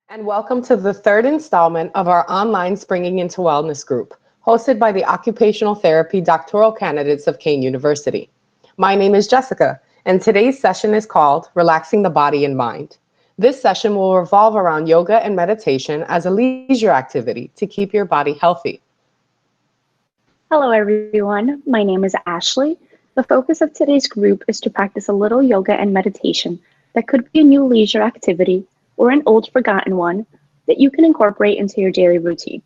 And welcome to the third installment of our online Springing into Wellness group, hosted by the Occupational Therapy doctoral candidates of Kean University. My name is Jessica, and today's session is called Relaxing the Body and Mind. This session will revolve around yoga and meditation as a leisure activity to keep your body healthy. Hello everyone, my name is Ashley. The focus of today's group is to practice a little yoga and meditation that could be a new leisure activity or an old forgotten one that you can incorporate into your daily routine.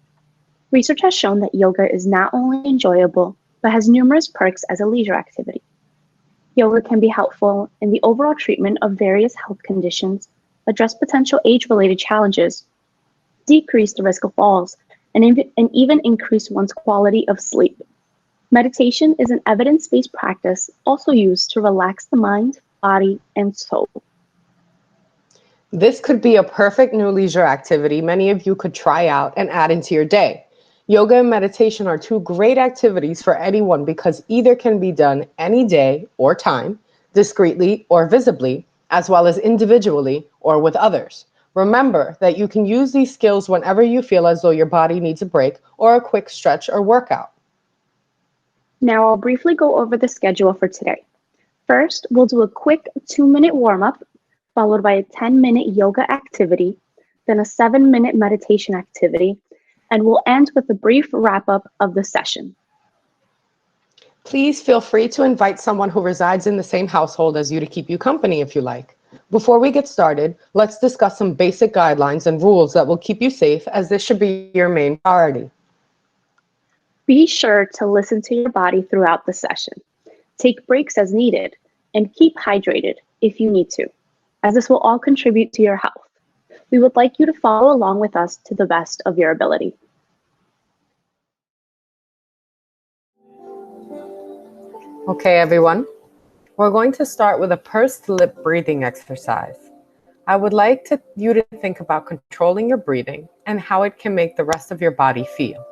Research has shown that yoga is not only enjoyable, but has numerous perks as a leisure activity. Yoga can be helpful in the overall treatment of various health conditions, address potential age-related challenges, decrease the risk of falls, and even increase one's quality of sleep. Meditation is an evidence-based practice also used to relax the mind, body, and soul. This could be a perfect new leisure activity many of you could try out and add into your day. Yoga and meditation are two great activities for anyone because either can be done any day or time, discreetly or visibly, as well as individually or with others. Remember that you can use these skills whenever you feel as though your body needs a break or a quick stretch or workout. Now I'll briefly go over the schedule for today. First, we'll do a quick 2-minute warm-up, followed by a 10-minute yoga activity, then a 7-minute meditation activity, and we'll end with a brief wrap-up of the session. Please feel free to invite someone who resides in the same household as you to keep you company if you like. Before we get started, let's discuss some basic guidelines and rules that will keep you safe, as this should be your main priority. Be sure to listen to your body throughout the session. Take breaks as needed, and keep hydrated if you need to, as this will all contribute to your health. We would like you to follow along with us to the best of your ability. Okay, everyone. We're going to start with a pursed lip breathing exercise. I would like you to think about controlling your breathing and how it can make the rest of your body feel.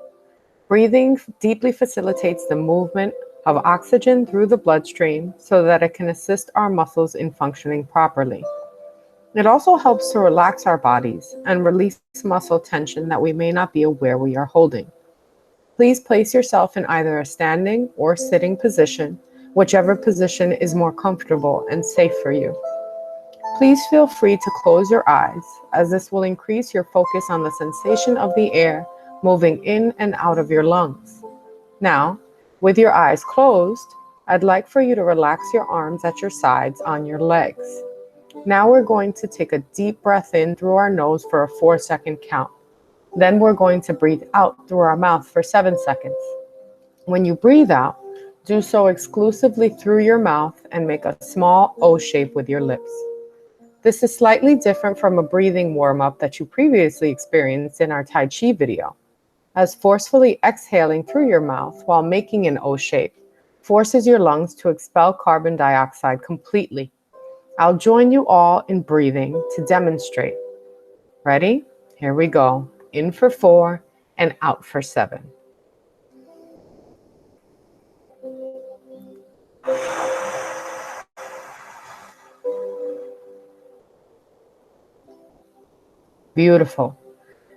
Breathing deeply facilitates the movement of oxygen through the bloodstream so that it can assist our muscles in functioning properly. It also helps to relax our bodies and release muscle tension that we may not be aware we are holding. Please place yourself in either a standing or sitting position, whichever position is more comfortable and safe for you. Please feel free to close your eyes, as this will increase your focus on the sensation of the air moving in and out of your lungs. Now, with your eyes closed, I'd like for you to relax your arms at your sides on your legs. Now we're going to take a deep breath in through our nose for a 4-second count. Then we're going to breathe out through our mouth for 7 seconds. When you breathe out, do so exclusively through your mouth and make a small O shape with your lips. This is slightly different from a breathing warm-up that you previously experienced in our Tai Chi video, as forcefully exhaling through your mouth while making an O shape forces your lungs to expel carbon dioxide completely. I'll join you all in breathing to demonstrate. Ready? Here we go. In for 4 and out for 7. Beautiful.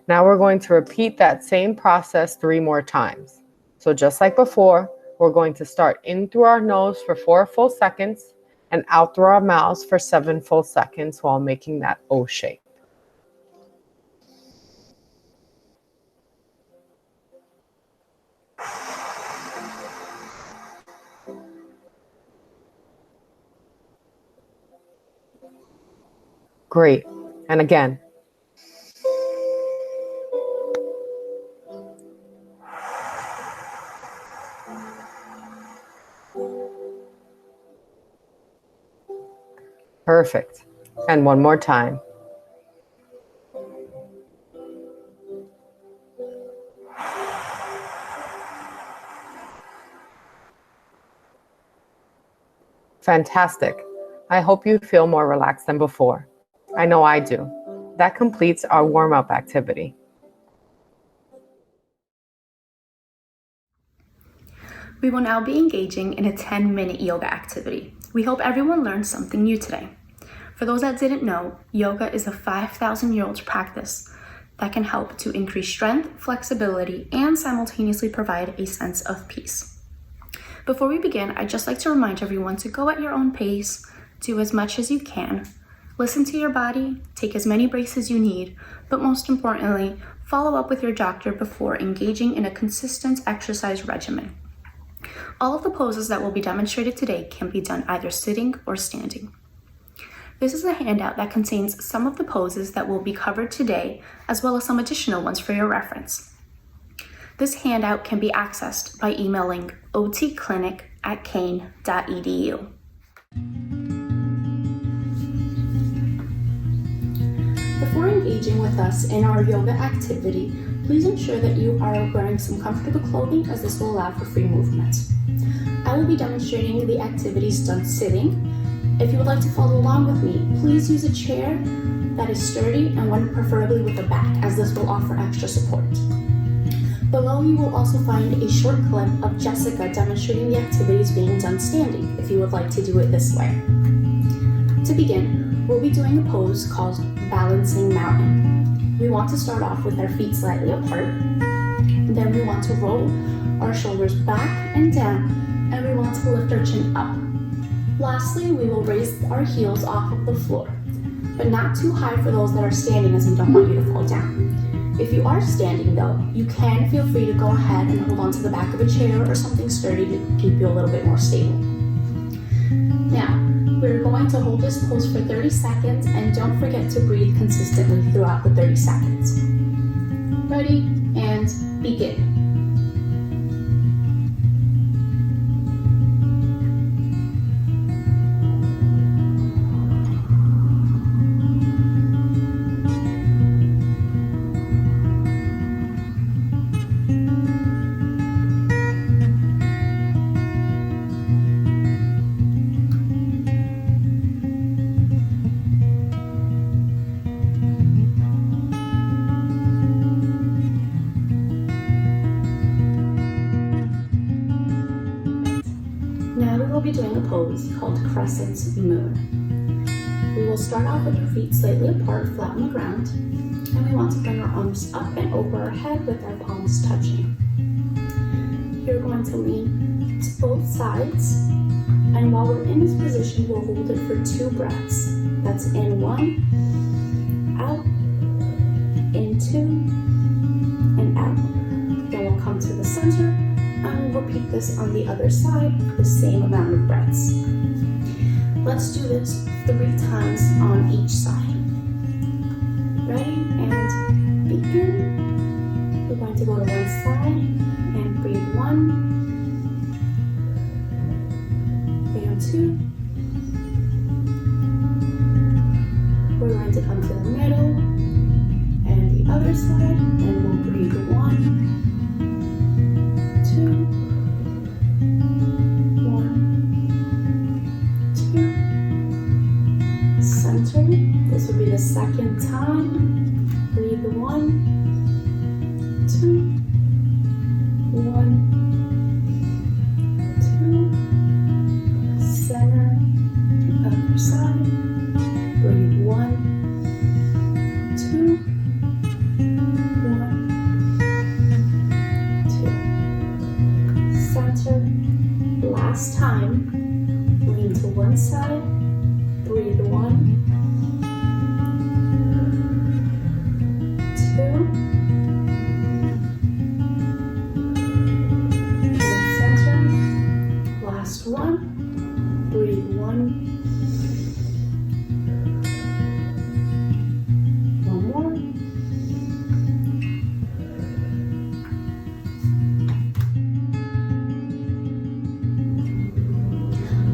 Now we're going to repeat that same process 3 more times. So just like before, we're going to start in through our nose for 4 full seconds and out through our mouths for 7 full seconds while making that O shape. Great. And again. Perfect. And one more time. Fantastic. I hope you feel more relaxed than before. I know I do. That completes our warm-up activity. We will now be engaging in a 10-minute yoga activity. We hope everyone learned something new today. For those that didn't know, yoga is a 5,000-year-old practice that can help to increase strength, flexibility, and simultaneously provide a sense of peace. Before we begin, I'd just like to remind everyone to go at your own pace, do as much as you can, listen to your body, take as many breaks as you need, but most importantly, follow up with your doctor before engaging in a consistent exercise regimen. All of the poses that will be demonstrated today can be done either sitting or standing. This is a handout that contains some of the poses that will be covered today, as well as some additional ones for your reference. This handout can be accessed by emailing otclinic@kean.edu. Before engaging with us in our yoga activity, please ensure that you are wearing some comfortable clothing, as this will allow for free movement. I will be demonstrating the activities done sitting. If you would like to follow along with me, please use a chair that is sturdy and one preferably with a back, as this will offer extra support. Below you will also find a short clip of Jessica demonstrating the activities being done standing, if you would like to do it this way. To begin, we'll be doing a pose called Balancing Mountain. We want to start off with our feet slightly apart, then we want to roll our shoulders back and down, and we want to lift our chin up. Lastly, we will raise our heels off of the floor, but not too high for those that are standing, as we don't want you to fall down. If you are standing though, you can feel free to go ahead and hold on to the back of a chair or something sturdy to keep you a little bit more stable. Now, we're going to hold this pose for 30 seconds and don't forget to breathe consistently throughout the 30 seconds. Ready, and begin. Now we will be doing a pose called Crescent Moon. We will start off with our feet slightly apart, flat on the ground, and we want to bring our arms up and over our head with our palms touching. You're going to lean to both sides, and while we're in this position, we'll hold it for 2 breaths. That's in 1, out, in 2, and out. Then we'll come to the center, and we'll repeat this on the other side, the same amount of breaths. Let's do this 3 times on each side. Ready, and begin. We're going to go to one side and breathe 1 and 2. We're going to come to the middle and the other side, and we'll breathe 1, 2, 1, 2. Center. This will be the second time. Breathe 1, 2, 1, 2. Center. Other side. Breathe 1, 2, 1, 2. Center. Last time. Lean to one side. Breathe 1, 2, and center. Last one. Breathe 1. One more.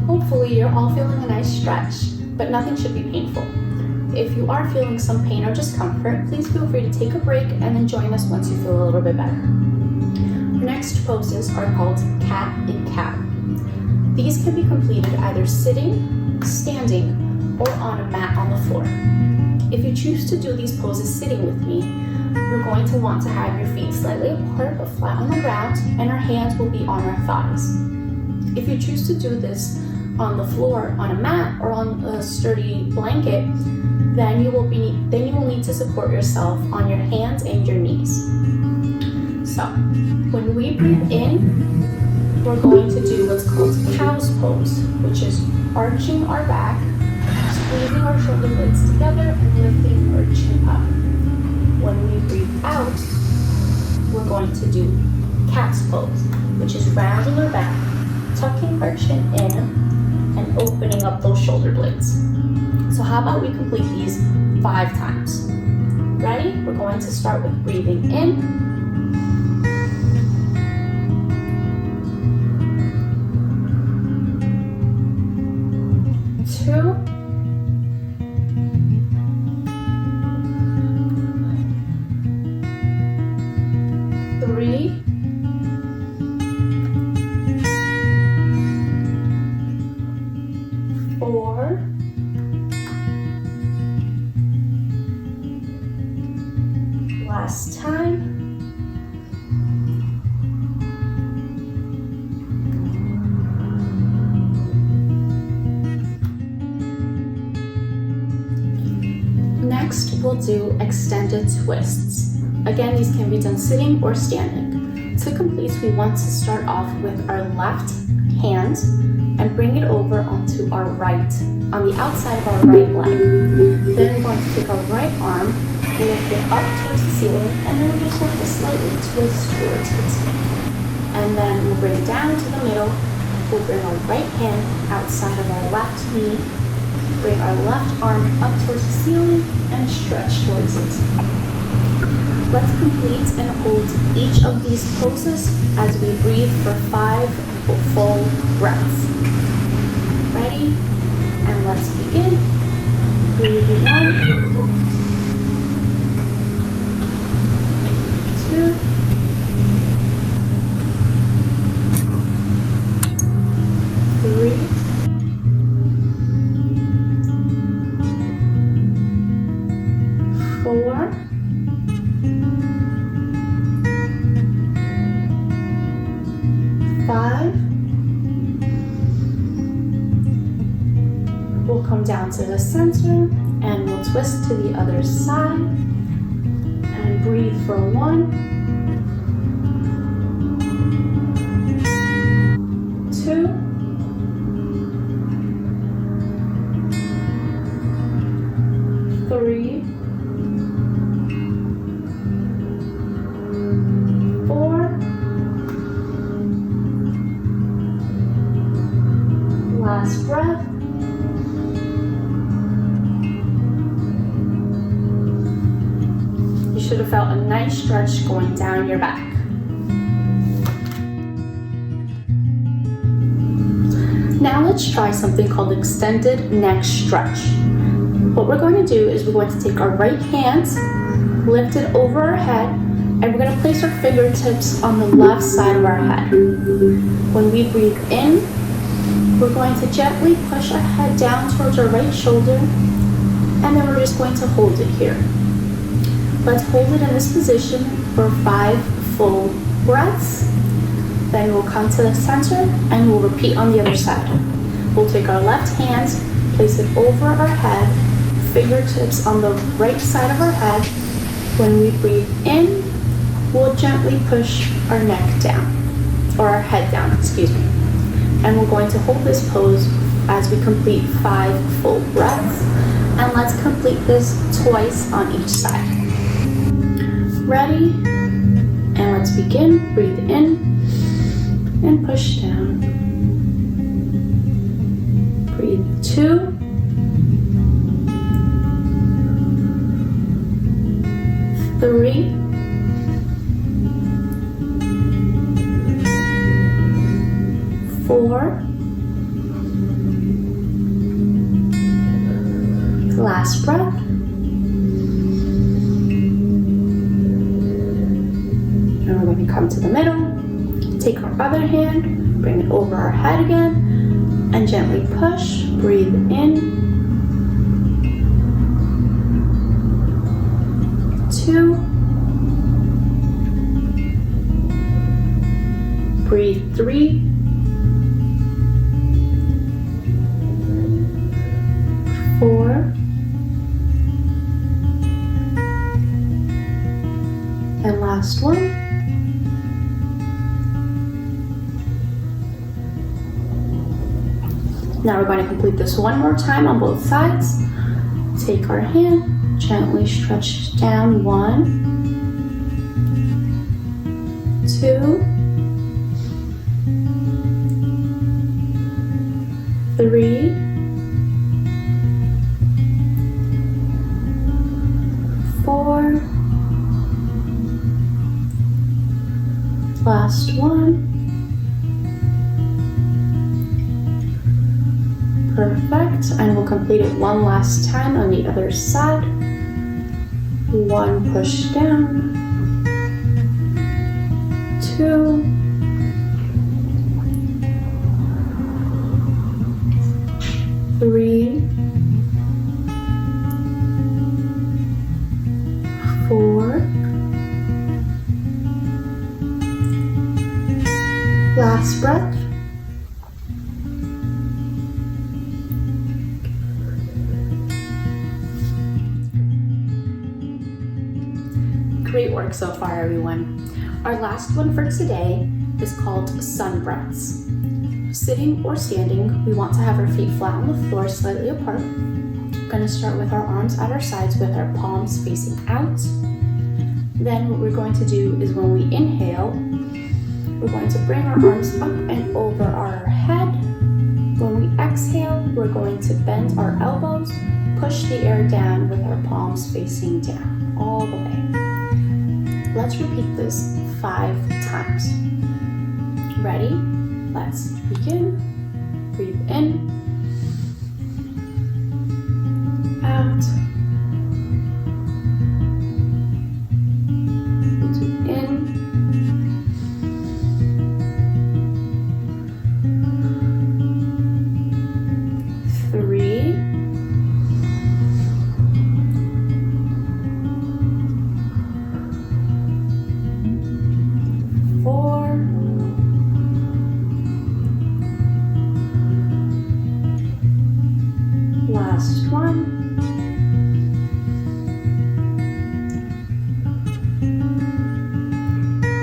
Hopefully you're all feeling a nice stretch, but nothing should be painful. If you are feeling some pain or discomfort, please feel free to take a break and then join us once you feel a little bit better. Our next poses are called cat and cow. These can be completed either sitting, standing, or on a mat on the floor. If you choose to do these poses sitting with me, you're going to want to have your feet slightly apart but flat on the ground, and our hands will be on our thighs. If you choose to do this on the floor on a mat or on a sturdy blanket, then you will need to support yourself on your hands and your knees. So when we breathe in, we're going to do what's called cow's pose, which is arching our back, squeezing our shoulder blades together and lifting our chin up. When we breathe out, we're going to do cat's pose, which is rounding our back, tucking our chin in, and opening up those shoulder blades. So how about we complete these 5 times? Ready? We're going to start with breathing in. 2. 3. 4. 5. Last time. 6. Next, we'll do extended twists. Again, these can be done sitting or standing. To complete, we want to start off with our left hand and bring it over onto our right, on the outside of our right leg. Then we're going to take our right arm, lift it up towards the ceiling, and then we're just going to slightly twist towards it. And then we'll bring it down to the middle. We'll bring our right hand outside of our left knee, bring our left arm up towards the ceiling, and stretch towards it. Let's complete and hold each of these poses as we breathe for 5 full breaths. Ready? And let's begin. Breathing 1, 2, 3, 4, 5. We'll come down to the center and we'll twist to the other side and breathe for 1, 2, 3, 4. Last breath. You should have felt a nice stretch going down your back. Now let's try something called extended neck stretch. What we're going to do is we're going to take our right hand, lift it over our head, and we're going to place our fingertips on the left side of our head. When we breathe in, we're going to gently push our head down towards our right shoulder, and then we're just going to hold it here. Let's hold it in this position for 5 full breaths. Then we'll come to the center and we'll repeat on the other side. We'll take our left hand, place it over our head, fingertips on the right side of our head. When we breathe in, we'll gently push our neck down, or our head down, excuse me. And we're going to hold this pose as we complete 5 full breaths. And let's complete this twice on each side. Ready? And let's begin. Breathe in and push down. Breathe 2. 3. 4. Last breath. And we're going to come to the middle. Take our other hand, bring it over our head again, and gently push. Breathe in. 2. Breathe 3. Last one. Now we're going to complete this one more time on both sides. Take our hand, gently stretch down. 1, 2, 3, 4, last one. Perfect, and we'll complete it one last time on the other side. 1, push down. 2, 3, 4, last breath. Great work so far, everyone. Our last one for today is called sun breaths. Sitting or standing, we want to have our feet flat on the floor, slightly apart. We're going to start with our arms at our sides with our palms facing out. Then what we're going to do is when we inhale, we're going to bring our arms up and over our head. When we exhale, we're going to bend our elbows, push the air down with our palms facing down, all the way. Let's repeat this 5 times. Ready? Let's begin. Breathe in, out, in, 3, 4, last one.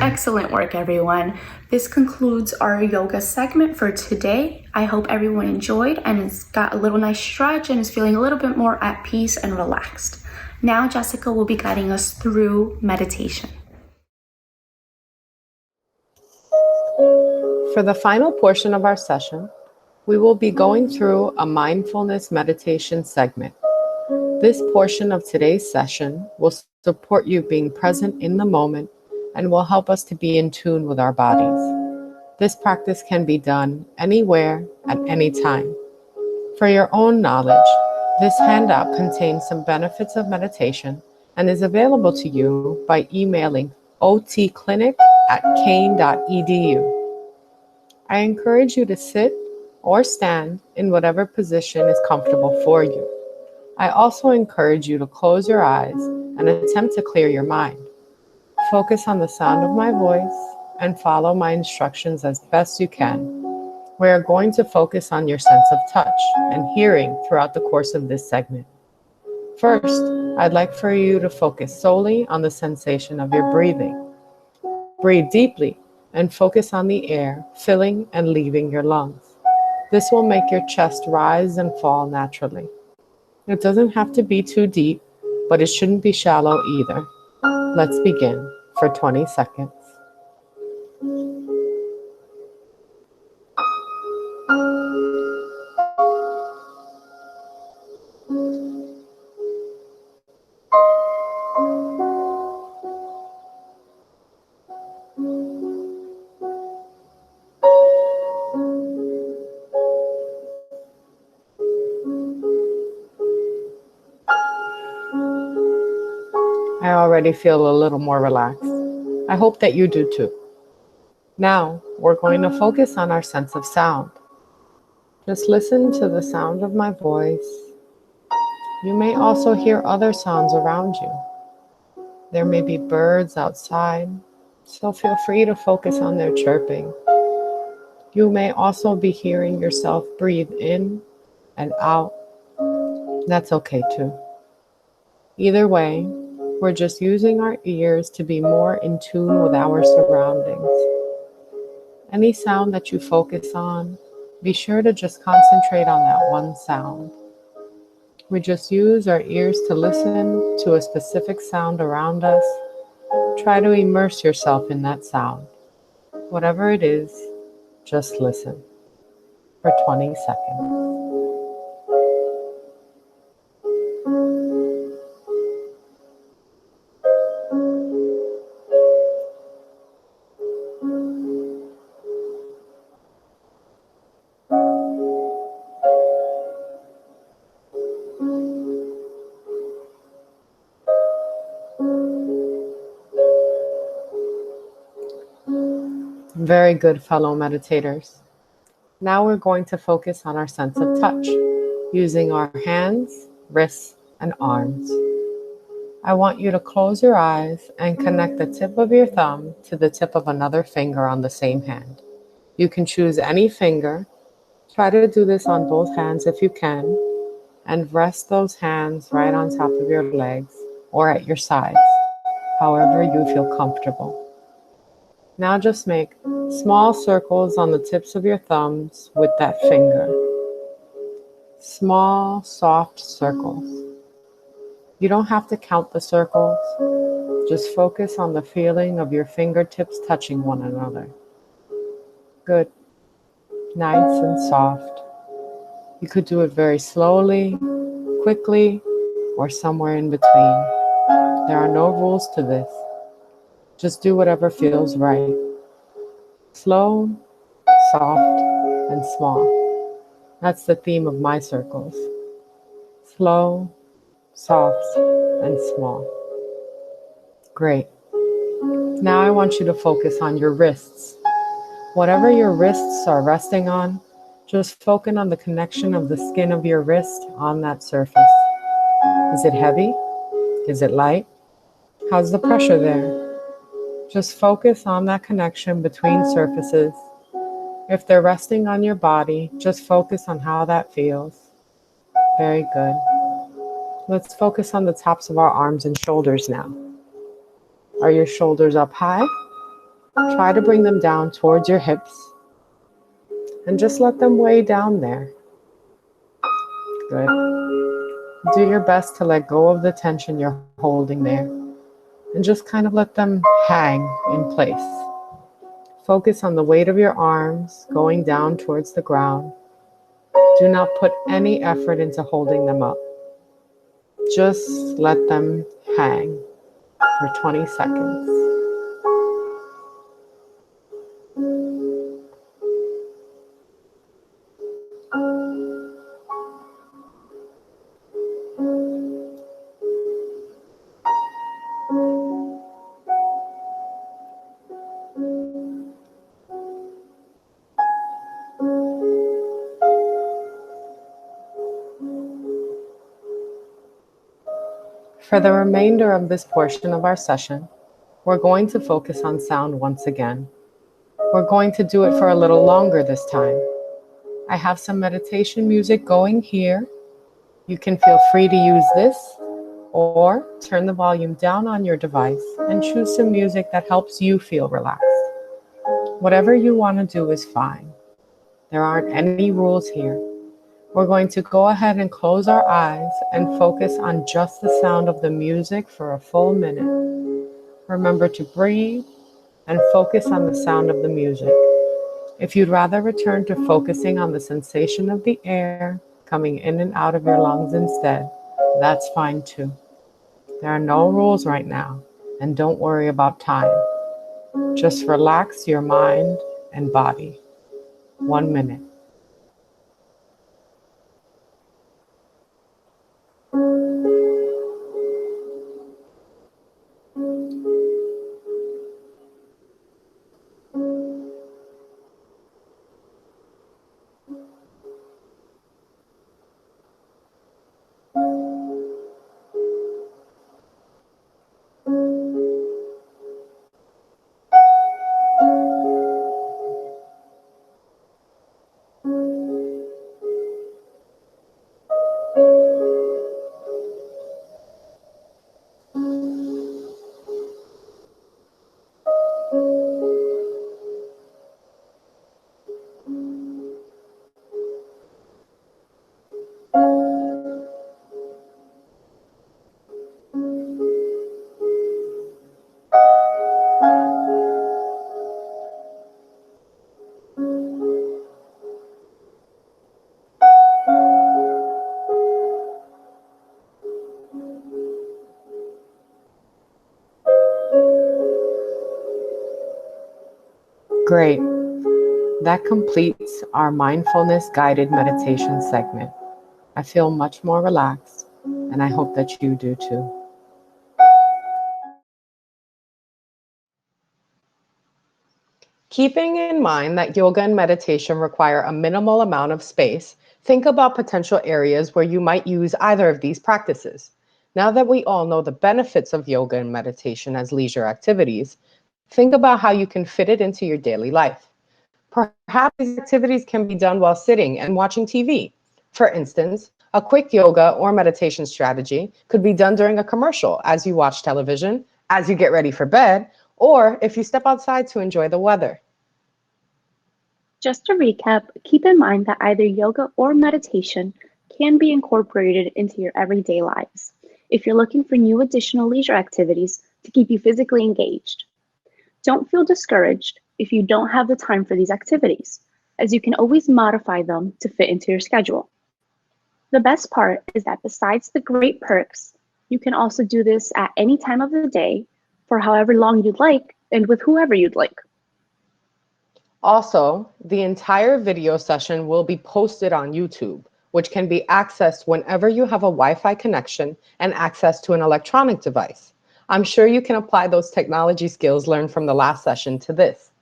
Excellent work, everyone. This concludes our yoga segment for today. I hope everyone enjoyed and has got a little nice stretch and is feeling a little bit more at peace and relaxed. Now Jessica will be guiding us through meditation. For the final portion of our session, we will be going through a mindfulness meditation segment. This portion of today's session will support you being present in the moment and will help us to be in tune with our bodies. This practice can be done anywhere at any time. For your own knowledge, this handout contains some benefits of meditation and is available to you by emailing otclinic@kean.edu. I encourage you to sit or stand in whatever position is comfortable for you. I also encourage you to close your eyes and attempt to clear your mind. Focus on the sound of my voice and follow my instructions as best you can. We are going to focus on your sense of touch and hearing throughout the course of this segment. First, I'd like for you to focus solely on the sensation of your breathing. Breathe deeply and focus on the air filling and leaving your lungs. This will make your chest rise and fall naturally. It doesn't have to be too deep, but it shouldn't be shallow either. Let's begin for 20 seconds. I already feel a little more relaxed. I hope that you do too. Now, we're going to focus on our sense of sound. Just listen to the sound of my voice. You may also hear other sounds around you. There may be birds outside, so feel free to focus on their chirping. You may also be hearing yourself breathe in and out. That's okay too. Either way, We're just using our ears to be more in tune with our surroundings. Any sound that you focus on, be sure to just concentrate on that one sound. We just use our ears to listen to a specific sound around us. Try to immerse yourself in that sound. Whatever it is, just listen for 20 seconds. Very good, fellow meditators. Now we're going to focus on our sense of touch, using our hands, wrists, and arms. I want you to close your eyes and connect the tip of your thumb to the tip of another finger on the same hand. You can choose any finger. Try to do this on both hands if you can, and rest those hands right on top of your legs or at your sides, however you feel comfortable. Now just make small circles on the tips of your thumbs with that finger. Small, soft circles. You don't have to count the circles. Just focus on the feeling of your fingertips touching one another. Good. Nice and soft. You could do it very slowly, quickly, or somewhere in between. There are no rules to this. Just do whatever feels right. Slow, soft, and small. That's the theme of my circles. Slow, soft, and small. Great. Now I want you to focus on your wrists. Whatever your wrists are resting on, just focus on the connection of the skin of your wrist on that surface. Is it heavy? Is it light? How's the pressure there? Just focus on that connection between surfaces. If they're resting on your body, just focus on how that feels. Very good. Let's focus on the tops of our arms and shoulders now. Are your shoulders up high? Try to bring them down towards your hips and just let them weigh down there. Good. Do your best to let go of the tension you're holding there and just kind of let them hang in place. Focus on the weight of your arms going down towards the ground. Do not put any effort into holding them up. Just let them hang for 20 seconds. For the remainder of this portion of our session, we're going to focus on sound once again. We're going to do it for a little longer this time. I have some meditation music going here. You can feel free to use this or turn the volume down on your device and choose some music that helps you feel relaxed. Whatever you want to do is fine. There aren't any rules here. We're going to go ahead and close our eyes and focus on just the sound of the music for a full minute. Remember to breathe and focus on the sound of the music. If you'd rather return to focusing on the sensation of the air coming in and out of your lungs instead, that's fine too. There are no rules right now, and don't worry about time. Just relax your mind and body. 1 minute. Great. That completes our mindfulness guided meditation segment. I feel much more relaxed, and I hope that you do too. Keeping in mind that yoga and meditation require a minimal amount of space, think about potential areas where you might use either of these practices. Now that we all know the benefits of yoga and meditation as leisure activities, think about how you can fit it into your daily life. Perhaps these activities can be done while sitting and watching TV. For instance, a quick yoga or meditation strategy could be done during a commercial as you watch television, as you get ready for bed, or if you step outside to enjoy the weather. Just to recap, keep in mind that either yoga or meditation can be incorporated into your everyday lives if you're looking for new additional leisure activities to keep you physically engaged. Don't feel discouraged if you don't have the time for these activities, as you can always modify them to fit into your schedule. The best part is that besides the great perks, you can also do this at any time of the day for however long you'd like and with whoever you'd like. Also, the entire video session will be posted on YouTube, which can be accessed whenever you have a Wi-Fi connection and access to an electronic device. I'm sure you can apply those technology skills learned from the last session to this.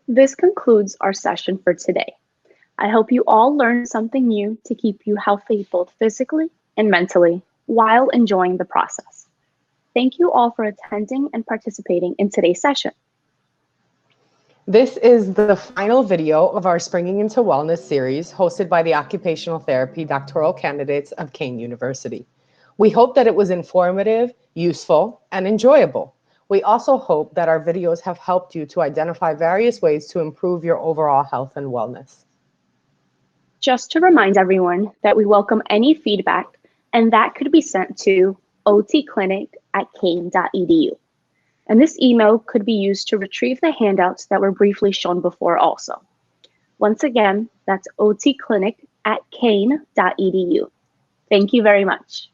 This concludes our session for today. I hope you all learned something new to keep you healthy both physically and mentally while enjoying the process. Thank you all for attending and participating in today's session. This is the final video of our Springing into Wellness series hosted by the Occupational Therapy doctoral candidates of Kean University. We hope that it was informative, useful, and enjoyable. We also hope that our videos have helped you to identify various ways to improve your overall health and wellness. Just to remind everyone that we welcome any feedback, and that could be sent to otclinic@kean.edu. And this email could be used to retrieve the handouts that were briefly shown before also. Once again, that's otclinic@kean.edu. Thank you very much.